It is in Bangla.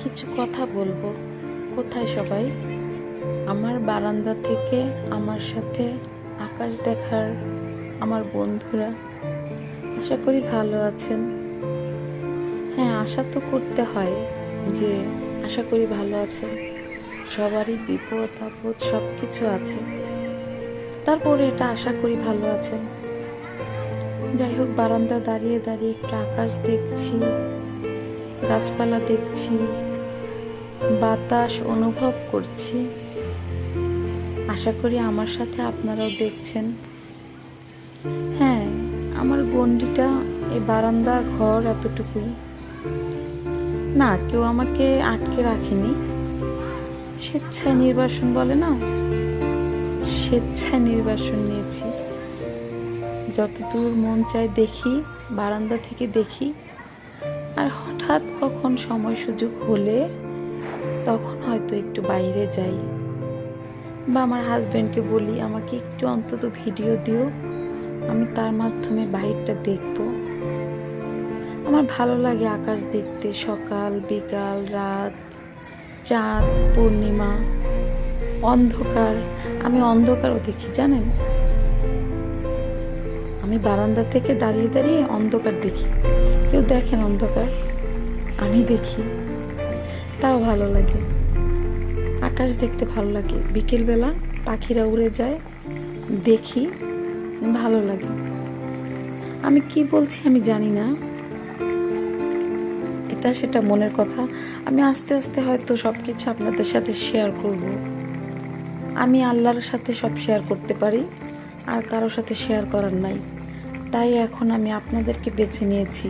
কিছু কথা বলবো। কোথায় সবাই? আমার বারান্দা থেকে আমার সাথে আকাশ দেখার আমার বন্ধুরা, আশা করি ভালো আছেন। হ্যাঁ, আশা তো করতে হয় যে আশা করি ভালো আছেন। সবারই বিপদ আপদ সব কিছু আছে, তারপরে এটা আশা করি ভালো আছেন। যাই হোক, বারান্দা দাঁড়িয়ে দাঁড়িয়ে একটু আকাশ দেখছি, গাছপালা দেখছি, বাতাস অনুভব করছি। আশা করি আমার সাথে আপনারাও দেখছেন। হ্যাঁ, আমার গণ্ডিটা এই বারান্দা ঘর এতটুকুই না, কেউ আমাকে আটকে রাখেনি। স্বেচ্ছায় নির্বাসন বলে না, স্বেচ্ছায় নির্বাসন নিয়েছি। যতদূর মন চায় দেখি, বারান্দা থেকে দেখি, আর হঠাৎ কখন সময় সুযোগ হলে তখন হয়তো একটু বাইরে যাই, বা আমার হাজব্যান্ডকে বলি আমাকে একটু অন্তত ভিডিও দিও, আমি তার মাধ্যমে বাইরটা দেখব। আমার ভালো লাগে আকাশ দেখতে, সকাল বিকাল রাত, চাঁদ পূর্ণিমা, অন্ধকার। আমি অন্ধকারও দেখি, জানেন? আমি বারান্দা থেকে দাঁড়িয়ে দাঁড়িয়ে অন্ধকার দেখি। কেউ দেখেন অন্ধকার? আমি দেখি, তাও ভালো লাগে। আকাশ দেখতে ভালো লাগে, বিকেলবেলা পাখিরা উড়ে যায় দেখি, ভালো লাগে। আমি কি বলছি আমি জানি না, এটা সেটা মনের কথা। আমি আস্তে আস্তে হয়তো সব কিছু আপনাদের সাথে শেয়ার করব। আমি আল্লাহর সাথে সব শেয়ার করতে পারি, আর কারোর সাথে শেয়ার করার নাই। তাই এখন আমি আপনাদেরকে বেছে নিয়েছি।